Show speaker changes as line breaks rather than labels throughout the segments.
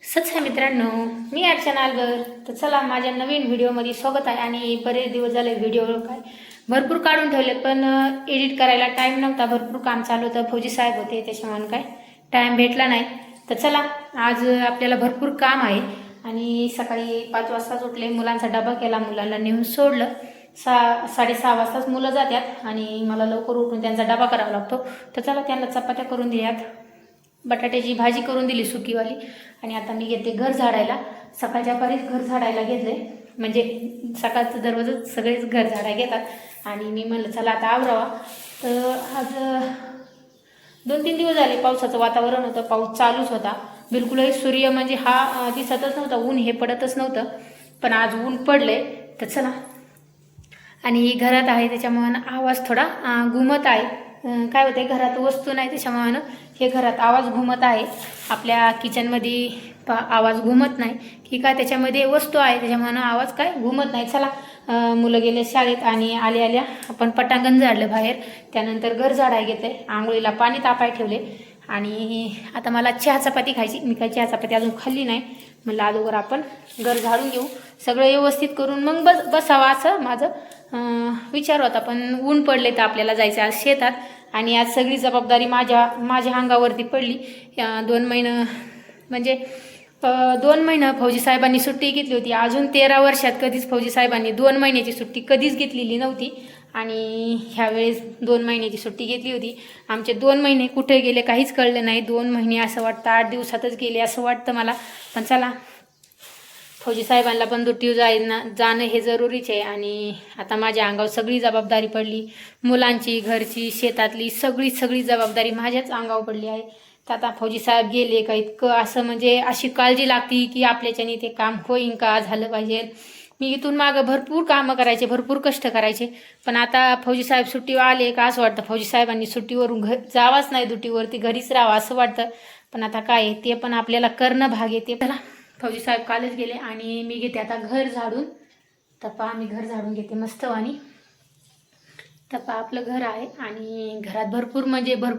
सत्य मित्रांनो, मी अर्चना अलगर. तर चला माझ्या नवीन व्हिडिओमध्ये स्वागत आहे. आणि बरेच दिवस झाले व्हिडिओ काय भरपूर काढून ठेवले, पण एडिट करायला टाईम नव्हता. भरपूर काम चालू होतं, फौजी साहेब होते, त्याच्यामुळे काय टाईम भेटला नाही. तर चला आज आपल्याला भरपूर काम आहे. आणि सकाळी 5 वाजताच उठले, मुलांचा डबा केला, मुलांना नेऊन सोडलं. 6:30 वाजताच मुलं जातात आणि मला लवकर उठून त्यांचा डबा करावा लागतो. तर चला त्यांना चपात्या करून दिल्यात, बटाट्याची भाजी करून दिली सुकीवाली. आणि आता मी घेते घर झाडायला. सकाळच्या पारीच घर झाडायला घेतले, म्हणजे सकाळचं दररोजच सगळेच घर झाडायला घेतात. आणि मी म्हणलं चला आता आवरावा. तर आज 2-3 दिवस झाले पावसाचं वातावरण होतं, पाऊस चालूच होता. बिलकुलही सूर्य म्हणजे हा दिसतच नव्हता, ऊन हे पडतच नव्हतं. पण आज ऊन पडले. तर चला, आणि घरात आहे त्याच्यामुळं आवाज थोडा घुमत आहे. काय होते, घरात वस्तू नाही त्याच्यामुळं हे घरात आवाज घुमत आहे. आपल्या किचनमध्ये आवाज घुमत नाही की काय, त्याच्यामध्ये वस्तू आहे त्याच्यामुळं आवाज काय घुमत नाही. चला, मुलं गेले शाळेत आणि आल्या आपण पटांगण झाडलं बाहेर. त्यानंतर घर झाडाय घेते, आंघोळीला पाणी तापाय ठेवले. आणि आता मला चहा चपाती खायची. मी काही चहा चपाती अजून खाल्ली नाही. म्हणलं अगोदर आपण घर झाडून घेऊ, सगळं व्यवस्थित करून मग बसावं असं माझं विचार होता. पण ऊन पडले तर आपल्याला जायचं आज शेतात. आणि आज सगळी जबाबदारी माझ्या अंगावरती पडली. 2 महिने म्हणजे 2 महिने फौजी साहेबांनी सुट्टी घेतली होती. अजून 13 वर्षात कधीच फौजी साहेबांनी 2 महिन्याची सुट्टी कधीच घेतलेली नव्हती. आणि ह्यावेळेस 2 महिन्याची सुट्टी घेतली होती. आमचे 2 महिने कुठे गेले काहीच कळलं नाही. 2 महिने असं वाटतं 8 दिवसातच गेले असं वाटतं मला. पण चला, फौजी साहेबांना पण ड्युटी जाणं हे जरुरीच आहे. आणि आता माझ्या अंगावर सगळी जबाबदारी पडली, मुलांची, घरची, शेतातली सगळी जबाबदारी माझ्याच अंगावर पडली आहे. तर आता फौजी साहेब गेले का इतकं असं म्हणजे अशी काळजी लागती की आपल्याच्याने ते काम होईन का, झालं पाहिजे. मी इथून मागं भरपूर कामं करायचे, भरपूर कष्ट करायचे. पण आता फौजी साहेब सुट्टीवर आले का असं वाटतं फौजी साहेबांनी सुट्टीवरून जावाच नाही, ड्युटीवरती घरीच राहावं असं वाटतं. पण आता काय ते पण आपल्याला करणं भाग येते. चला, फौजी साहेब कालच गेले आणि मी घेते आता घर झाडून. तपा मी घर झाडून घेते मस्त. आणि तपा आपलं घर आहे आणि घरात भरपूर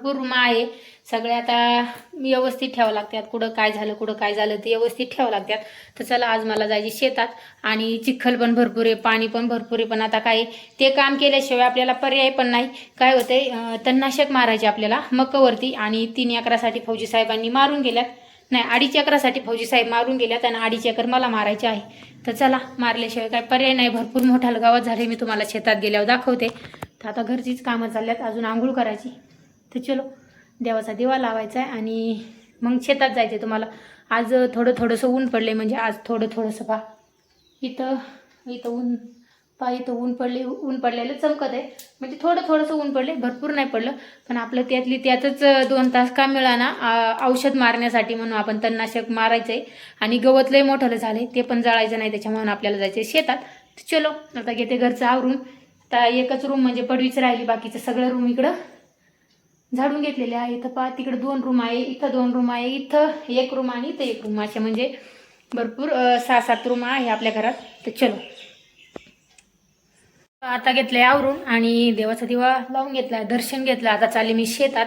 रूम आहे. सगळे आता व्यवस्थित ठेवावं लागतात, कुठं काय झालं ते व्यवस्थित ठेवावं लागतात. तर चला, आज मला जायचे शेतात. आणि चिखल पण भरपूर आहे, पाणी पण भरपूर आहे. पण आता काय ते काम केल्याशिवाय आपल्याला पर्याय पण नाही. काय होतंय, तणनाशक मारायचे आपल्याला मकावरती. आणि 3 एकरासाठी फौजी साहेबांनी मारून गेल्यात. नाही, 2.5 एकरासाठी फौजी साहेब मारून गेल्यात आणि 2.5 एकर मला मारायचे आहे. तर चला, मारल्याशिवाय काय पर्याय नाही. भरपूर मोठ्या गावात झाले, मी तुम्हाला शेतात गेल्यावर दाखवते. तर आता घरचीच कामं चालल्यात, अजून आंघोळ करायची. तर चलो, देवाचा दिवा लावायचा आहे आणि मग शेतात जायचं. तुम्हाला आज थोडंसं ऊन पडले, म्हणजे आज थोडंसं पहा इथं इथं ऊन पडलेलं चमकत आहे. म्हणजे थोडंसं ऊन पडले, भरपूर नाही पडलं. पण आपलं त्यातच 2 तास का मिळाना औषध मारण्यासाठी, म्हणून आपण तणनाशक मारायचं आहे. आणि गवत लय मोठं झाले, ते पण जाळायचं नाही, त्याच्यामुळे आपल्याला जायचं आहे शेतात. तर चलो, आता घेते घरचं आवरून. आता एकच रूम म्हणजे पडवीच राहिली, बाकीचं सगळं रूम इकडं झाडून घेतलेले आहे. इथं पहा, तिकडे 2 रूम आहे, इथं 2 रूम आहे, इथं 1 रूम आणि इथं 1 रूम, असे म्हणजे भरपूर 6-7 रूम आहे आपल्या घरात. तर चलो, आता घेतलंय आवरून आणि देवाचा दिवा लावून घेतलाय, दर्शन घेतलं. आता चालले मी शेतात.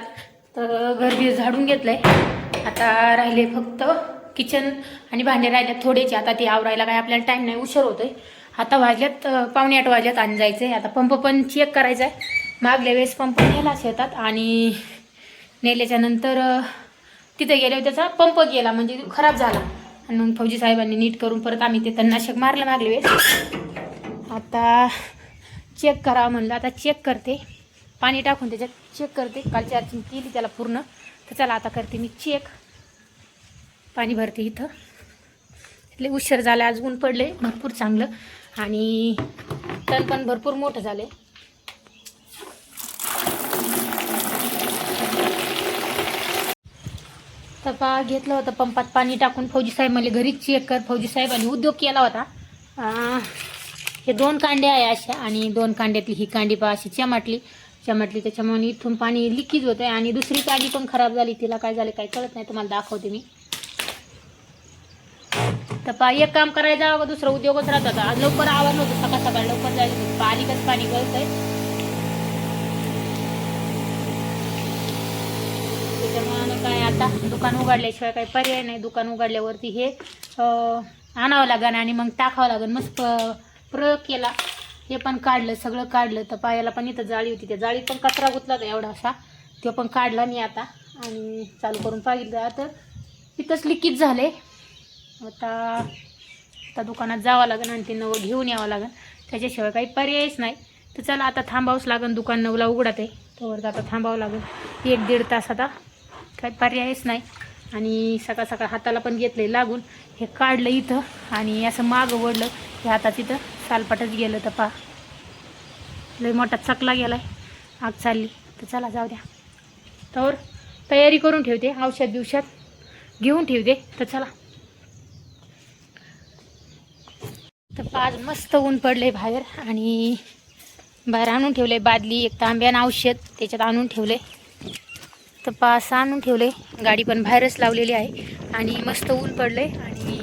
तर घर बी झाडून घेतलंय. आता राहिले फक्त किचन आणि भांडे राहिले थोडेचे. आता ते आवरायला काय आपल्याला टाईम नाही, उशीर होतोय. आता वाजल्यात 7:45 वाजल्यात आणि जायचं आहे. आता पंप पण चेक करायचा आहे. मागल्या वेळेस पंप नेला शेतात आणि नेल्याच्या नंतर तिथे गेल्यावर त्याचा पंप गेला, म्हणजे खराब झाला. आणि मग फौजी साहेबांनी नीट करून परत आम्ही ते तणनाशक मारलं मागल्या वेळेस. आता चेक करावं म्हणलं, आता चेक करते, पाणी टाकून त्याच्यात चेक करते. कालची अर्चिंग केली त्याला पूर्ण. तर चला, आता करते मी चेक, पाणी भरते इथं. इथले उशीर झाला, आज ऊन पडले भरपूर चांगलं आणि तण पण भरपूर मोठं झाले. तपा घेतलं होतं पंपात पाणी टाकून. फौजी साहेब म्हणले घरीच चेक कर. फौजी साहेबांनी उद्योग केला होता. हे 2 कांडे आहे अशा, आणि 2 कांड्यातली ही कांडी पहा अशी चमटली. त्याच्यामुळे इथून पाणी लिकेज होतं आहे. आणि दुसरी कांडी पण खराब झाली, तिला काय झालं काय कळत नाही, तुम्हाला दाखवते मी. तर पहा, एक काम करायला जावं दुसरं उद्योगच राहत होता. आज लवकर आवरलं होतं, सकाळ लवकर जायचं. पालिकच पाणी गळतंय, त्याच्यामुळे काय आता आता दुकान उघडल्याशिवाय काही पर्याय नाही. दुकान उघडल्यावरती हे आणावं लागेल आणि मग टाकावं लागेल. मस्त प्रयोग केला, हे पण काढलं, सगळं काढलं. तर पायाला पण इथं जाळी होती, त्या जाळीत पण कचरा गुतला होता एवढासा, तो पण काढला मी आता आणि चालू करून पाहिलं तर इथंच लिकेज झाले. आता दुकानात जावं लागेल आणि ते नवं घेऊन यावं लागेल, त्याच्याशिवाय काही पर्यायच नाही. तर चला आता थांबावंच लागेल, दुकान 9ला उघडत आहे, तोवर आता थांबावं लागेल 1-1.5 तास. आता काही पर्यायच नाही. आणि सकाळ सकाळ हाताला पण घेतलं लागून, हे काढलं इथं आणि असं मागं ओढलं, हे हातात इथं सालपाटच गेलं. तर पहा लय मोठा चकला गेलाय, आग चालली. तर चला जाऊ द्या, तर तयारी करून ठेवते, औषध बिवषध घेऊन ठेवते. तर चला. तर आज मस्त ऊन पडले बाहेर आणि बाहेर आणून ठेवले बादली, एक तांब्यानं औषध त्याच्यात आणून ठेवले. तर पास आणून ठेवले, गाडी पण बाहेरच लावलेली आहे आणि मस्त ऊन पडले आणि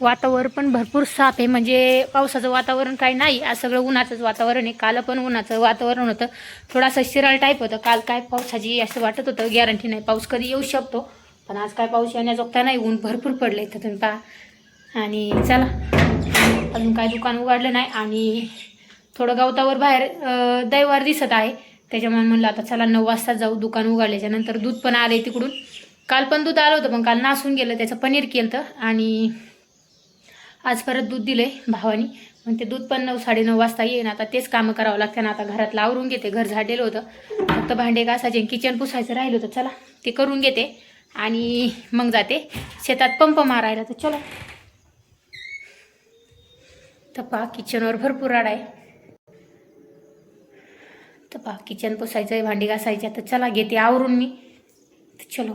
वातावरण पण भरपूर साफ आहे. म्हणजे पावसाचं वातावरण काही नाही, आज सगळं उन्हाचंच वातावरण आहे. काल पण उन्हाचं वातावरण होतं, थोडासा शिराळ टाईप होतं. काल काय पावसाची असं वाटत होतं, गॅरंटी नाही, पाऊस कधी येऊ शकतो. पण आज काय पाऊस येण्याजोगता नाही, ऊन भरपूर पडले. तर तुम्ही पहा. आणि चला, अजून काय दुकान उघडलं नाही आणि थोडं गवतावर बाहेर दैवार दिसत आहे, त्याच्यामुळे म्हणलं आता चला 9 वाजता जाऊ. दुकान उघडल्याच्या नंतर दूध पण आले तिकडून, काल पण दूध आलं होतं पण काल नासून गेलं, त्याचं पनीर केलं. आणि आज परत दूध दिले भावानी, मग ते दूध पण 9-9:30 वाजता येईन. आता तेच कामं करावं लागतं ना. आता घरातलं आवरून घेते, घर झाडलेलं होतं, फक्त भांडे घासायचे, किचन पुसायचं राहिलं होतं. चला ते करून घेते आणि मग जाते शेतात पंप मारायला. तर चला. तर पहा किचनवर भरपूर राड आहे. तर पहा किचन पुसायचं आहे, भांडी घासायच्या. तर चला घेते आवरून मी. तर चलो.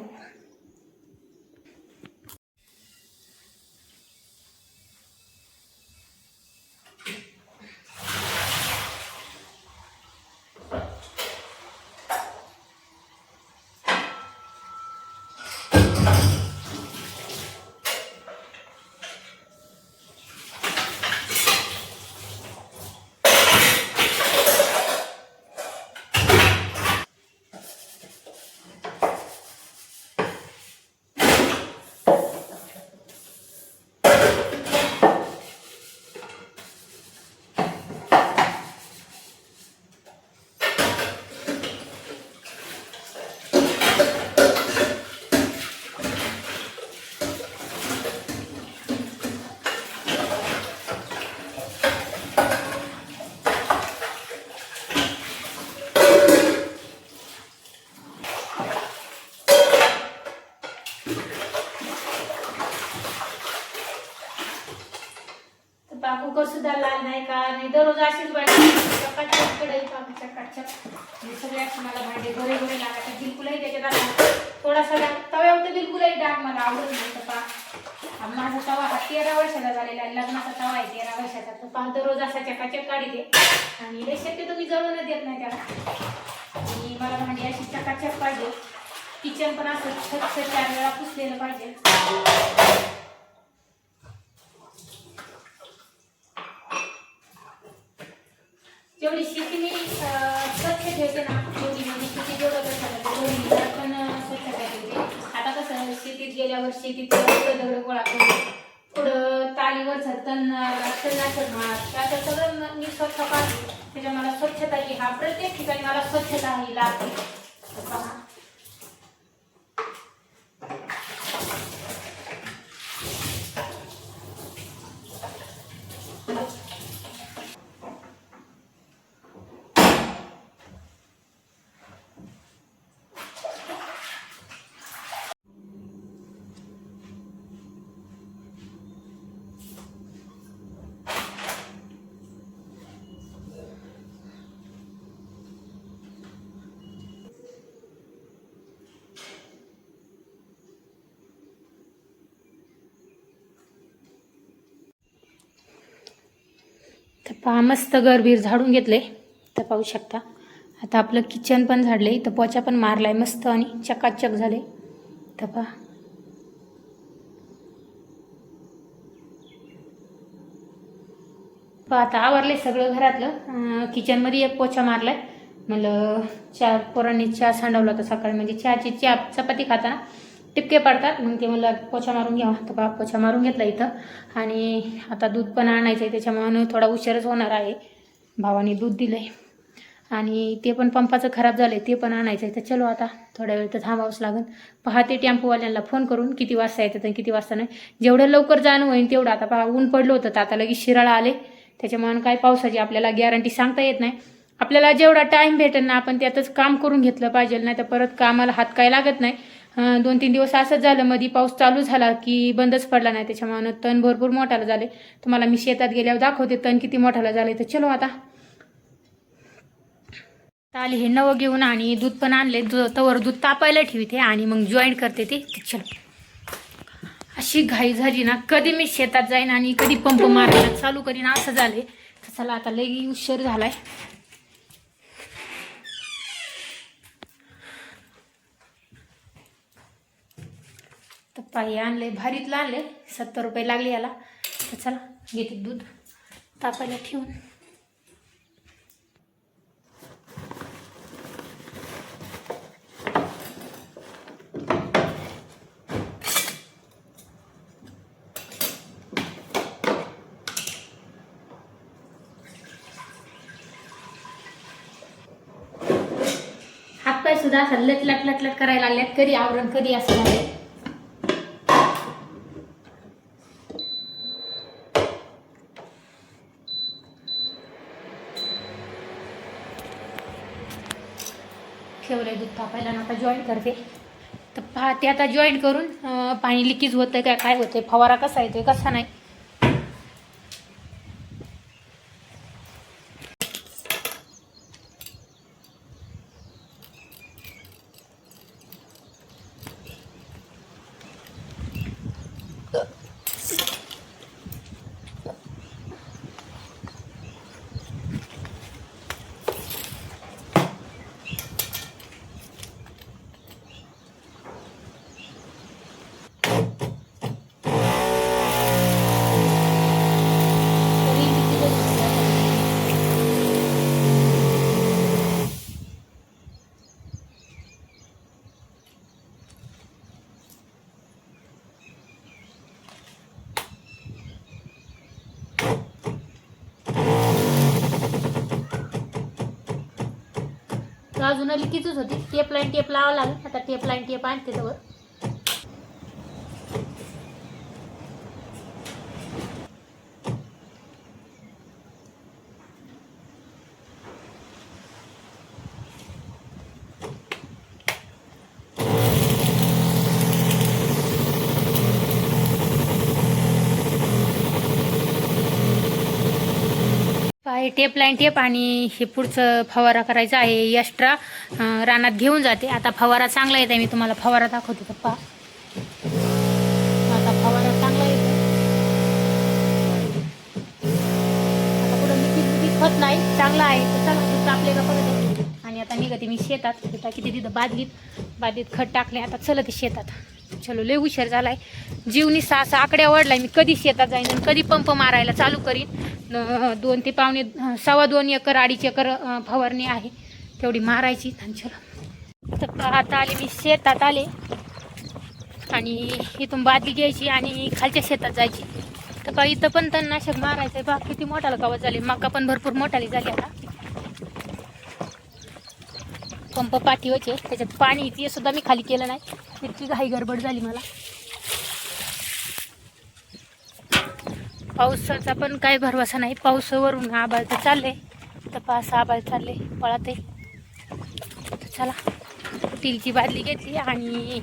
कुकर सुद्धा लाल नाही का नाही, दररोज अशीच भांडी चकाचक कढई चकाचक. हे सगळे असे मला भांडे गोरे गोरे लागायचे, बिलकुलही त्याच्यात थोडासा तव्यावर बिलकुलही डाग मला आवडत नाही. तर पहा माझा तवा हा 13 वर्षाचा झालेला आहे, लग्नाचा तवा आहे 13 वर्षाचा. तर पहा दररोज असा चकाचक काढते आणि हे शक्यतो मी जळूनच देत नाही त्याला. आणि मला भांडी अशी चकाचक पाहिजे, किचन पण असं स्वच्छ 4 वेळा पुसलेलं पाहिजे. जेवढी शेती मी स्वच्छ ठेवते ना, जेवढी म्हणजे शेती जेवढं तेवढी पण स्वच्छता ठेवते. आता कसं शेतीत गेल्यावर शेतीत दगड गोळा करून पुढं तालीवर झरतन नाशक मार, त्याचं सगळं मी स्वच्छ पाहते. त्याच्या मला स्वच्छता ही हा प्रत्येक ठिकाणी मला स्वच्छता ही लागते. पहा मस्त घरबीर झाडून घेतले. तर पाहू शकता आता आपलं किचन पण झाडले, तर पोचा पण मारलाय मस्त आणि चकाचक झाले. तर पहा आता आवरले सगळं घरातलं. किचनमध्ये एक पोचा मारलाय, म्हणलं पोरांनी चहा सांडवला होता सकाळी, म्हणजे चहा चपाती खाताना टिपके पडतात, मग ते मला पोछा मारून घ्यावा. तर बा पोछा मारून घेतला इथं. आणि आता दूध पण आणायचं आहे, त्याच्यामुळे थोडा उशीरच होणार आहे. भावाने दूध दिलं आहे आणि ते पण पंपाचं खराब झालं आहे, ते पण आणायचं आहे. तर चलो आता थोड्या वेळ तर थांबावंच लागेल. पाहते टेम्पोवाल्यांना फोन करून किती वाजता येतं आणि किती वाजता नाही. जेवढं लवकर जाणं होईल तेवढं. आता पहा ऊन पडलं होतं, तर आता लगेच शिराळा आले, त्याच्यामुळे काय पावसाची आपल्याला गॅरंटी सांगता येत नाही. आपल्याला जेवढा टाईम भेटेल ना आपण त्यातच काम करून घेतलं पाहिजे, नाही तर परत कामाला हात काय लागत नाही. 2-3 दिवस असंच झालं, मध्ये पाऊस चालू झाला की बंदच पडला नाही, त्याच्यामुळे तण भरपूर मोठाला झाले. तुम्हाला मी शेतात गेल्यावर दाखवते तण किती मोठाला झाले. तर चलो आता आली हे नवं घेऊन आणि दूध पण आणले. तवर दूध तापायला ठेवते आणि मग जॉईन करते ते. चलो, अशी घाई झाली ना, कधी मी शेतात जाईन आणि कधी पंप मारायला चालू करीन असं झाले. तर चला आता लई उशीर झालाय. तर पायी आणले, भारीतलं आणले, 70 रुपये लागले याला. तर चला घेते दूध तापायला ठेवून. हातपाय सुद्धा असं लटलट लटलट करायला लागल्यात, कधी आवरण कधी असं झालंय. ठेवलंय दूध तापायला ना, आता जॉईन करते. तर पाहते आता जॉईन करून पाणी लिकेज होतं का काय होतंय, फवारा कसा येतोय कसा नाही. अजून लिकीचच होती. टेप लावावं लागेल. आता टेप आणते त्यावर. टेप आणि हे पुढचं फवारा करायचा आहे एक्स्ट्रा, रानात घेऊन जाते. आता फवारा चांगला येत आहे, मी तुम्हाला फवारा दाखवते. तर पहा आता फवारा चांगला येतो. आता पुढं लिकीज होत नाही, चांगला आहे. तर चला आपले का बघते. आणि आता निघते मी शेतात. आता किती तिथं बादलीत खत टाकले. आता चला ते शेतात. चलो, लय उशीर झालाय. जीवनी असा आकड्या वडलाय, मी कधी शेतात जाईन आणि कधी पंप मारायला चालू करीन. 2 ते पावणे 2.25 एकर 2.5 एकर फवारणी आहे, तेवढी मारायची. आणि चलो, तर आता आले मी शेतात आले आणि इथून बादली घ्यायची आणि खालच्या शेतात जायची. तर का इथं पण तणनाशक मारायचं आहे. बा किती मोठाला गावात झाले, मका पण भरपूर मोठाली झाली. आता पंप पाठीवचे, त्याच्यात पाणी ते सुद्धा मी खाली केलं नाही, इतकी घाई गडबड झाली मला. पावसाचा पण काही भरवसा नाही. पावसावरून आबाळ तर चालले, तर पास आबाळ चालले पळत आहे. चला, स्टीलची बादली घेतली आणि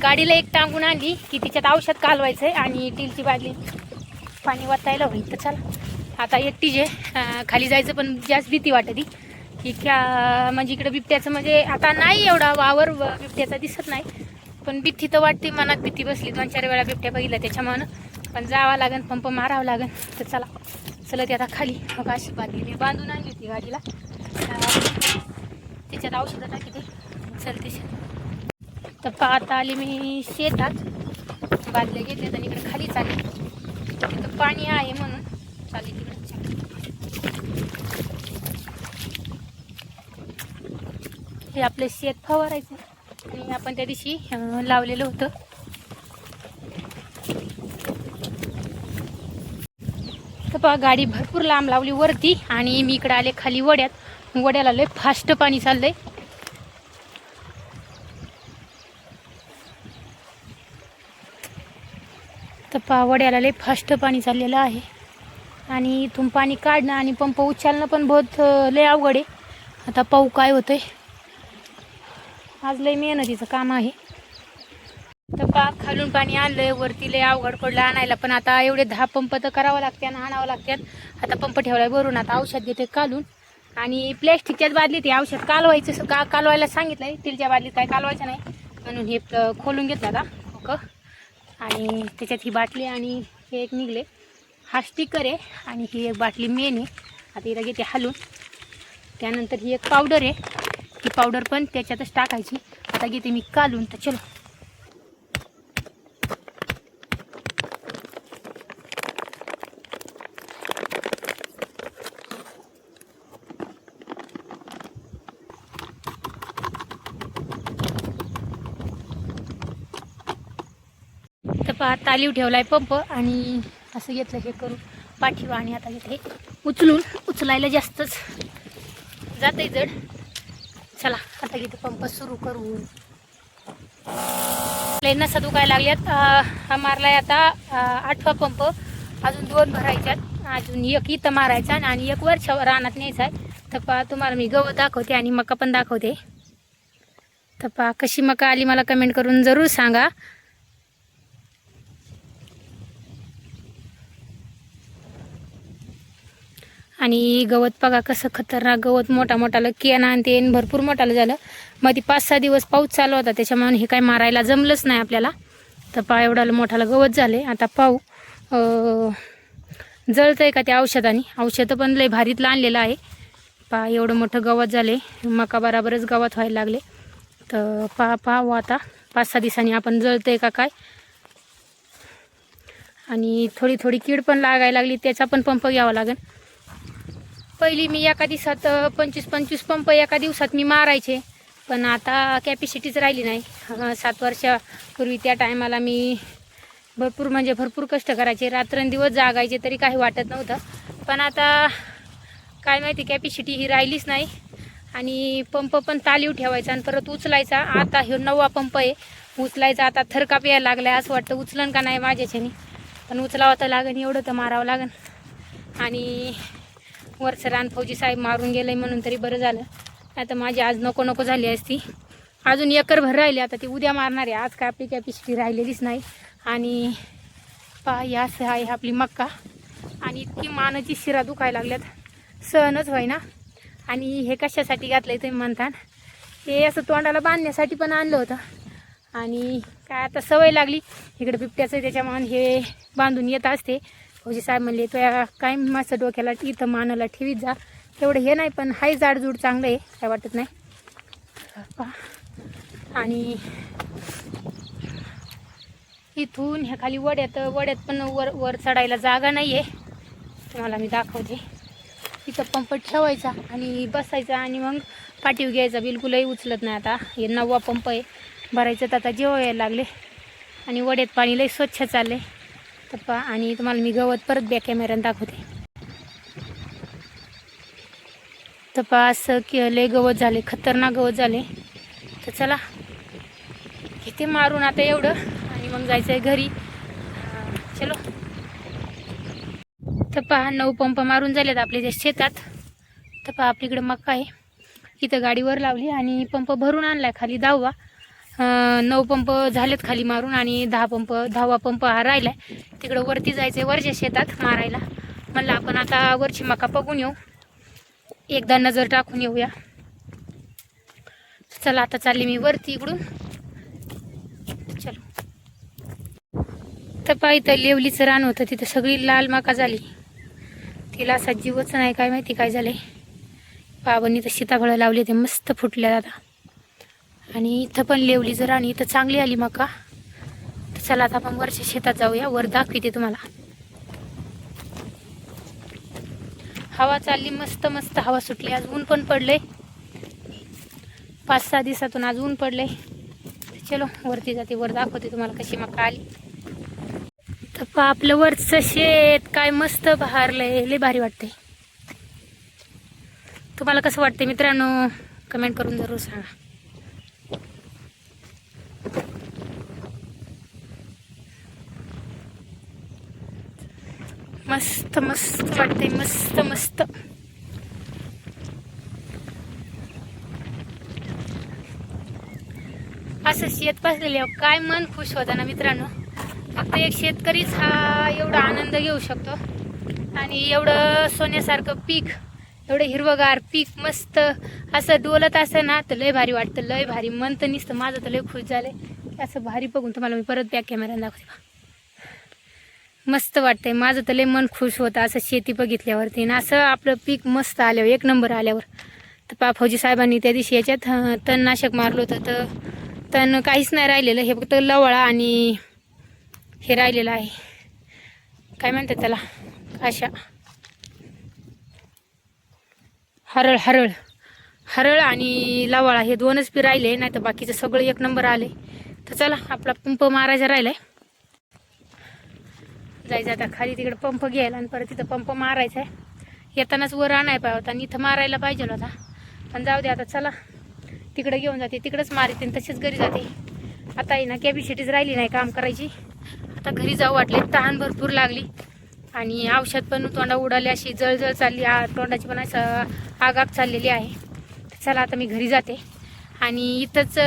गाडीला एक टांगून आणली की तिच्यात औषध कालवायचं आहे आणि स्टीलची बादली पाणी वाचायला होईल. तर चला, आता एकटी जे खाली जायचं पण जास्त भीती वाटते की क्या, म्हणजे इकडं बिबट्याचं म्हणजे आता नाही एवढा वावर बिबट्याचा दिसत नाही, पण भीती तर वाटते, मनात भीती बसली. 2-4 वेळा बिबट्या बघितला त्याच्यामुळं. पण जावं लागेल, पंप मारावं लागेल. तर चला ते आता खाली. मग अशी बादली मी बांधून आणली होती गाडीला, त्याच्यात औषधं टाकी ते चलते. तर आता आली मी शेतात, बादल्या घेतल्यात आणि इकडे खाली चालली. तिथं पाणी आहे म्हणून चालली तिकडे. हे आपलं शेत फवारायचं आणि आपण त्या दिवशी लावलेलं होतं. तर पहा गाडी भरपूर लांब लावली वरती आणि मी इकडे आले खाली वड्यात. वड्याला लय फास्ट पाणी चाललंय. तर पहा वड्याला लय फास्ट पाणी चाललेलं आहे आणि इथून पाणी काढणं आणि पंप उचलणं पण बहुत लय अवघड आहे. आता पाहू काय होतंय. आज लय मेहनतीचं काम आहे. तर पहा खालून पाणी आणलंय वरती लय अवघड पडलं आणायला. पण आता एवढे 10 पंप तर करावं लागते आणि आणावं लागतात. आता पंप ठेवलाय भरून. आता औषध घेते काढून आणि प्लॅस्टिकच्याच बादलीत हे औषध कालवायचं कालवायला सांगितलंय. स्टीलच्या बादलीत काय कालवायचं नाही म्हणून हे खोलून घेतलं आता ओके. आणि त्याच्यात ही बाटली आणि हे एक निघले. हा स्टिकर आहे आणि ही एक बाटली मेन आहे. आता हिला घेते हलून. त्यानंतर ही एक पावडर आहे. ही पावडर पण त्याच्यातच टाकायची. आता घेते मी काढून. तर चलो तर पहा तालीव ठेवलाय पंप आणि असं घेतलं हे करून पाठीवा आणि आता घेतले उचलायला जास्तच जाते जड. चला आता घेते पंप सुरू करू. नसा दुखायला लागल्यात. मारलाय आता 8वा पंप. अजून 2 भरायच्यात. अजून एक इथं मारायचा आणि एक वरच्या रानात न्यायचा आहे. तर पहा तुम्हाला मी गवत दाखवते आणि मका पण दाखवते. तर पहा कशी मका आली मला कमेंट करून जरूर सांगा. आणि गवत बघा कसं खतरनाक गवत. मोठालं केन आणि ते भरपूर मोठालं झालं. मध्ये 5-6 दिवस पाऊस चालू होता त्याच्यामुळे हे काय मारायला जमलंच नाही आपल्याला. तर पहा एवढं मोठालं गवत झाले. आता पाहू जळतंय का त्या औषधाने. औषधं पण लय भारीतलं आणलेलं आहे. पहा एवढं मोठं गवत झाले. मका बराबरच गवत व्हायला लागले. तर पाहू आता 5-6 दिवसांनी आपण जळतंय का काय. आणि थोडी कीड पण लागायला लागली. त्याचा पण पंप घ्यावा लागेल. पहिली मी एका दिवसात 25-25 पंप एका दिवसात मी मारायचे. पण आता कॅपॅसिटीच राहिली नाही. 7 वर्षापूर्वी त्या टायमाला मी भरपूर कष्ट करायचे. रात्रंदिवस जागायचे तरी काही वाटत नव्हतं. पण आता काय माहिती कॅपॅसिटी ही राहिलीच नाही. आणि पंप पण तालीव ठेवायचा आणि परत उचलायचा. आता हे 9वा पंप आहे. उचलायचा आता थरकाप यायला लागलाय. असं वाटतं उचलन का नाही माझ्याच्याने. पण उचलावं तर लागेल. एवढं तर मारावं लागेल. आणि वरचं रान फौजी साहेब मारून गेलंय म्हणून तरी बरं झालं. आता माझी आज नको झाली असती. अजून एकरभर राहिले. आता ती उद्या मारणार आहे. आज काय आपली कॅपॅसिटी राहिलेलीच नाही. आणि पहा असं आहे आपली मक्का. आणि इतकी मानाची शिरा दुखायला लागल्यात. सहनच व्हाय ना. आणि हे कशासाठी घातलंय तुम्ही म्हणता. हे असं तोंडाला बांधण्यासाठी पण आणलं होतं. आणि काय आता सवय लागली. इकडे बिबट्याचं त्याच्यामुळे हे बांधून येत असते. फौजी साहेब म्हणले तो काय मस्त डोक्याला इथं मानाला ठेवीत जा. एवढं हे नाही पण हाय जाडजूड चांगलं आहे. काय वाटत नाही. आणि इथून ह्या खाली वड्यात पण वर चढायला जागा नाही आहे. तुम्हाला मी दाखवते. इथं पंप ठेवायचा आणि बसायचा आणि मग पाठीव घ्यायचा. बिलकुलही उचलत नाही. आता हे 9वा पंप आहे. भरायचं तर आता जेव्हा यायला लागले. आणि वड्यात पाणी लई स्वच्छ चालले. तर पहा आणि तुम्हाला मी गवत परत बॅक कॅमेऱ्यानं दाखवते. तर पहा असं लय गवत झाले. खतरनाक गवत झाले. तर चला किती मारून आता एवढं आणि मग जायचं आहे घरी. चलो. तर पहा 9 पंप मारून झालेत आपल्या त्या शेतात. तर पहा आपलीकडे मका आहे. इथं गाडीवर लावली आणि पंप भरून आणलाय खाली 10वा. 9 पंप झालेत खाली मारून आणि 10वा पंप हा राहिलाय. तिकडं वरती जायचंय वरच्या शेतात मारायला. म्हणलं आपण आता वरची मका बघून येऊ. एकदा नजर टाकून येऊया. चला आता चालली मी वरती इकडून. चलो. तर पहा इथं लेवलीचं रान होतं. तिथं सगळी लाल मका झाली. तिला असा जीवच नाही. काय माहिती काय झालंय. बाबांनी तर सीताफळं लावली ते मस्त फुटल्या आता. आणि इथं पण लेवलीचं रान. इथं चांगली आली मका. तर चला आता आपण वरच्या शेतात जाऊया. वर दाखवते तुम्हाला. हवा चालली मस्त हवा सुटली. आज ऊन पण पडलंय. 5-6 दिवसातून आज ऊन पडले. चलो वरती जाते, वर दाखवते तुम्हाला कशी मका आली. तर आपलं वरचं शेत काय मस्त बहारलंय, लय भारी वाटतंय. तुम्हाला कसं वाटतंय मित्रांनो, कमेंट करून जरूर सांगा. मस्त मस्त वाटतंय, मस्त मस्त. असं शेत पासलेले काय मन खुश होता ना मित्रांनो. फक्त एक शेतकरीच हा एवढा आनंद घेऊ शकतो. आणि एवढं सोन्यासारखं पीक, एवढं हिरवगार पीक मस्त असं डोलत असं ना, तर लय भारी वाटतं, लय भारी. मन तर नुसतं माझं तर लय खुश झालंय. असं भारी बघून तुम्हाला मी परत बॅक कॅमेऱ्याने दाखवते. मस्त वाटतंय, माझं तर लय मन खुश होतं असं शेती बघितल्यावरती ना. असं आपलं पीक मस्त आल्यावर, एक नंबर आल्यावर. तर फौजी साहेबांनी त्या दिवशी याच्यात तणनाशक मारलं होतं, तर तण काहीच नाही राहिलेलं. हे फक्त लवळा आणि हे राहिलेलं आहे, काय म्हणतात त्याला, अशा हरळ हरळ हरळ आणि लवळा, हे 2च बी राहिले. नाही तर बाकीचं सगळं एक नंबर आले. तर चला आपला पंप मारायचा राहिलाय. जायचं आता खाली तिकडे पंप घ्यायला आणि परत तिथं पंप मारायचा आहे. येतानाच वर आणाय पाहिजे होता आणि इथं मारायला पाहिजे होता, पण जाऊ दे आता. चला तिकडे घेऊन जाते, तिकडेच मारते आणि तसेच घरी जाते. आता आहे ना कॅपॅसिटीच राहिली नाही काम करायची. आता घरी जाऊ वाटले, तहान भरपूर लागली आणि औषध पण तोंडा उडाली, अशी जळजळ चालली, तोंडाची पण असं आग चाललेली आहे. चला आता मी घरी जाते आणि इथंच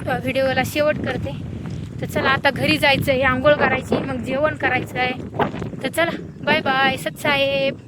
व्हिडिओला शेवट करते. तर चला आता घरी जायचं आहे, आंघोळ करायची, मग जेवण करायचं आहे. तर चला बाय बाय सत साहेब.